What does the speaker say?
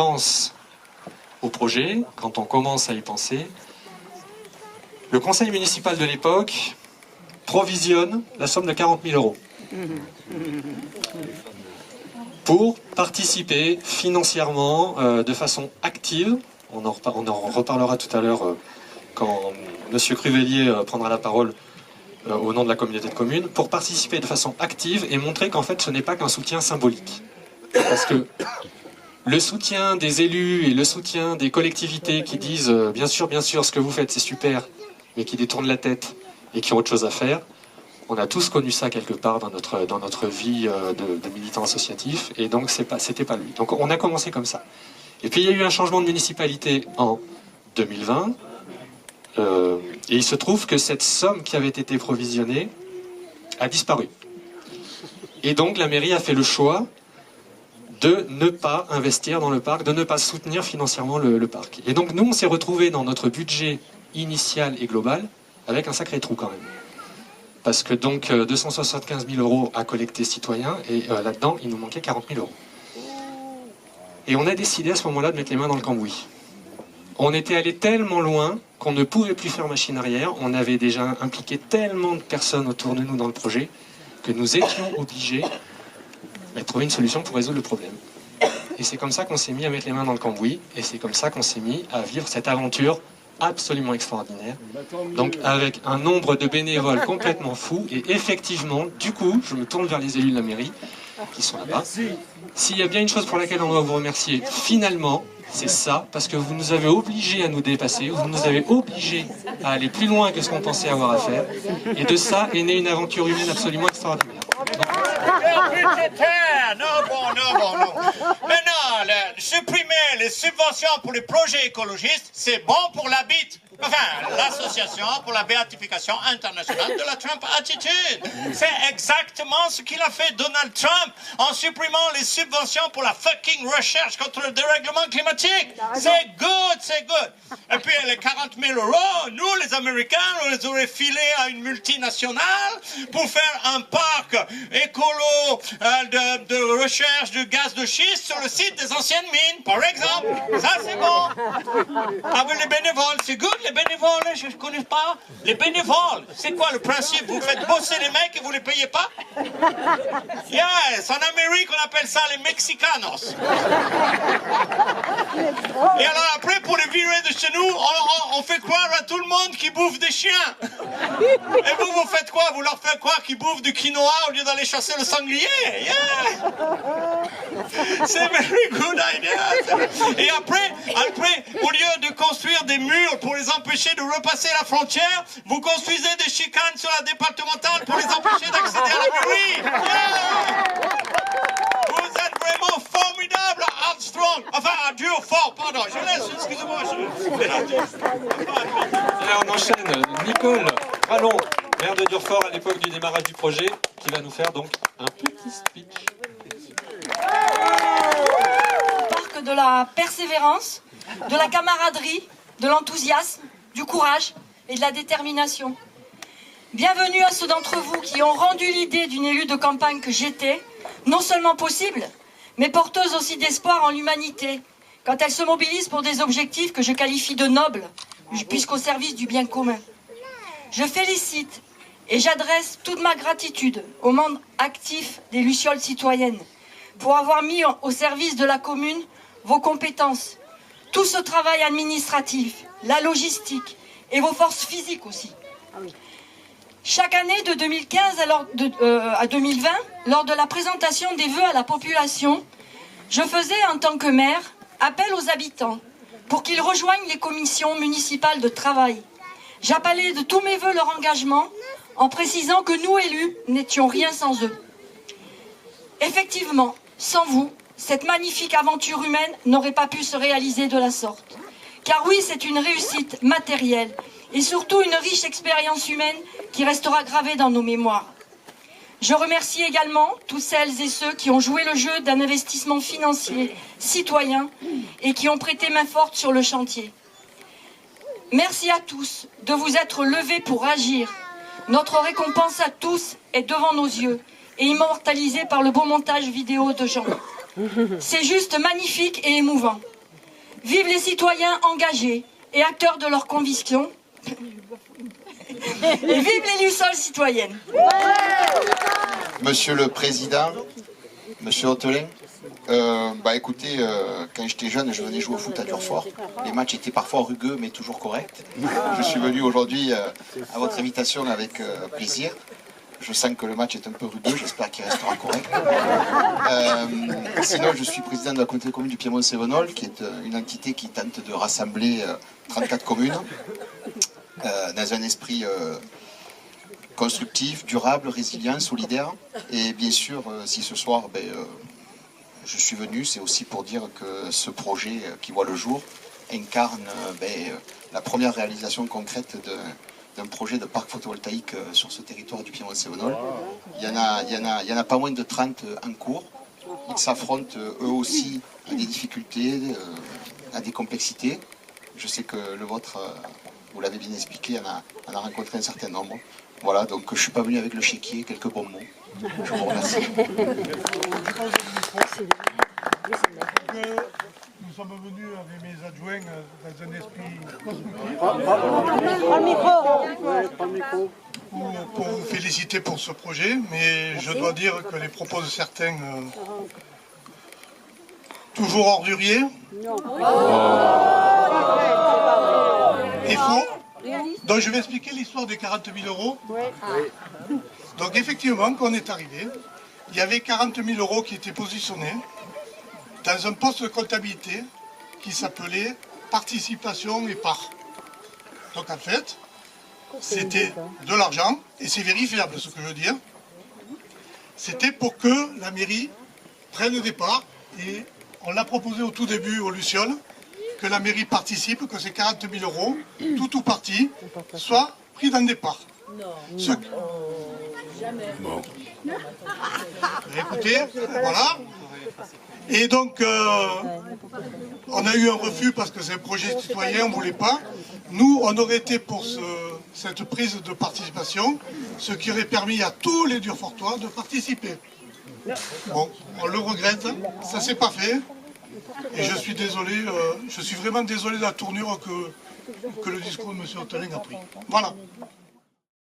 pense au projet, quand on commence à y penser, le conseil municipal de l'époque provisionne la somme de 40 000 euros pour participer financièrement de façon active. On en reparlera tout à l'heure quand M. Cruvellier prendra la parole au nom de la communauté de communes, pour participer de façon active et montrer qu'en fait ce n'est pas qu'un soutien symbolique. Parce que le soutien des élus et le soutien des collectivités qui disent bien sûr, ce que vous faites c'est super, mais qui détournent la tête et qui ont autre chose à faire, on a tous connu ça quelque part dans notre vie de militants associatifs, et donc c'était pas lui. Donc on a commencé comme ça. Et puis il y a eu un changement de municipalité en 2020, et il se trouve que cette somme qui avait été provisionnée a disparu. Et donc la mairie a fait le choix de ne pas investir dans le parc, de ne pas soutenir financièrement le parc. Et donc nous, on s'est retrouvés dans notre budget initial et global avec un sacré trou quand même. Parce que donc 275 000 euros à collecter citoyens, et là-dedans, il nous manquait 40 000 euros. Et on a décidé à ce moment-là de mettre les mains dans le cambouis. On était allé tellement loin qu'on ne pouvait plus faire machine arrière. On avait déjà impliqué tellement de personnes autour de nous dans le projet que nous étions obligés de trouver une solution pour résoudre le problème. Et c'est comme ça qu'on s'est mis à mettre les mains dans le cambouis, et c'est comme ça qu'on s'est mis à vivre cette aventure absolument extraordinaire. Donc avec un nombre de bénévoles complètement fou, et effectivement, du coup, je me tourne vers les élus de la mairie qui sont là-bas. S'il y a bien une chose pour laquelle on doit vous remercier, finalement, c'est ça, parce que vous nous avez obligés à nous dépasser, vous nous avez obligés à aller plus loin que ce qu'on pensait avoir à faire, et de ça est née une aventure humaine absolument extraordinaire. Non. Maintenant, supprimer les subventions pour les projets écologistes, c'est bon pour l'habit. Enfin, l'association pour la béatification internationale de la Trump Attitude. C'est exactement ce qu'il a fait Donald Trump en supprimant les subventions pour la fucking recherche contre le dérèglement climatique. C'est good. Et puis les 40 000 euros, nous les Américains, on les aurait filés à une multinationale pour faire un parc écolo de recherche de gaz de schiste sur le site des anciennes mines, par exemple. Ça c'est bon. Avec les bénévoles, c'est good. Les bénévoles, je ne connais pas. Les bénévoles, c'est quoi le principe? Vous faites bosser les mecs et vous les payez pas? Yes, en Amérique, on appelle ça les Mexicanos. Et alors après, pour les virer de chez nous, on fait croire à tout le monde qu'ils bouffent des chiens. Et vous faites quoi? Vous leur faites croire qu'ils bouffent du quinoa au lieu d'aller chasser le sanglier? Yeah. C'est very good idea. Et après, au lieu de construire des murs pour les empêcher de repasser la frontière, vous construisez des chicanes sur la départementale pour les empêcher d'accéder à la mairie. Yeah. Vous êtes vraiment formidable, Armstrong. Enfin, un duo fort, pardon. Je laisse, excusez-moi. Et on enchaîne. Nicole Vallon, maire de Durfort à l'époque du démarrage du projet, qui va nous faire donc un petit speech. Parc de la persévérance, de la camaraderie, de l'enthousiasme, du courage et de la détermination. Bienvenue à ceux d'entre vous qui ont rendu l'idée d'une élue de campagne que j'étais non seulement possible, mais porteuse aussi d'espoir en l'humanité, quand elle se mobilise pour des objectifs que je qualifie de nobles, puisqu'au service du bien commun. Je félicite et j'adresse toute ma gratitude au monde actif des Lucioles citoyennes pour avoir mis au service de la commune vos compétences, tout ce travail administratif, la logistique et vos forces physiques aussi. Chaque année de 2015 à 2020, lors de la présentation des vœux à la population, je faisais en tant que maire appel aux habitants pour qu'ils rejoignent les commissions municipales de travail. J'appelais de tous mes vœux leur engagement en précisant que nous, élus, n'étions rien sans eux. Effectivement, sans vous, cette magnifique aventure humaine n'aurait pas pu se réaliser de la sorte. Car oui, c'est une réussite matérielle et surtout une riche expérience humaine qui restera gravée dans nos mémoires. Je remercie également toutes celles et ceux qui ont joué le jeu d'un investissement financier citoyen et qui ont prêté main forte sur le chantier. Merci à tous de vous être levés pour agir. Notre récompense à tous est devant nos yeux et immortalisée par le beau montage vidéo de Jean. C'est juste magnifique et émouvant. Vive les citoyens engagés et acteurs de leurs convictions. Et vive les Lucioles citoyennes. Monsieur le Président, Monsieur Hautelin, écoutez, quand j'étais jeune, je venais jouer au foot à Durfort. Les matchs étaient parfois rugueux, mais toujours corrects. Je suis venu aujourd'hui à votre invitation avec plaisir. Je sens que le match est un peu rugueux, j'espère qu'il restera correct. Sinon, je suis président de la communauté de communes du Piémont-Cévenol, qui est une entité qui tente de rassembler 34 communes dans un esprit constructif, durable, résilient, solidaire. Et bien sûr, si ce soir, je suis venu, c'est aussi pour dire que ce projet qui voit le jour incarne la première réalisation concrète d'un projet de parc photovoltaïque sur ce territoire du Piémont-Cévenol. Il y en a pas moins de 30 en cours. Ils s'affrontent eux aussi à des difficultés, à des complexités. Je sais que le vôtre, vous l'avez bien expliqué, en a rencontré un certain nombre. Voilà, donc je ne suis pas venu avec le chéquier, quelques bons mots. Je vous remercie. Nous sommes venus avec mes adjoints dans un esprit constructif pour vous féliciter pour ce projet, mais je dois dire que les propos de certains, toujours orduriers, et faux. Donc je vais expliquer l'histoire des 40 000 euros. Donc effectivement, quand on est arrivé, il y avait 40 000 euros qui étaient positionnés dans un poste de comptabilité qui s'appelait participation et part. Donc en fait, c'était de l'argent, et c'est vérifiable ce que je veux dire, c'était pour que la mairie prenne des parts, et on l'a proposé au tout début aux Lucioles, que la mairie participe, que ces 40 000 euros, tout ou partie, soient pris dans des parts. Bon. Écoutez, voilà. Et donc, on a eu un refus parce que c'est un projet citoyen, on ne voulait pas. Nous, on aurait été pour cette prise de participation, ce qui aurait permis à tous les Durfortois de participer. Bon, on le regrette, ça ne s'est pas fait. Et je suis désolé, je suis vraiment désolé de la tournure que le discours de M. Hautelin a pris. Voilà.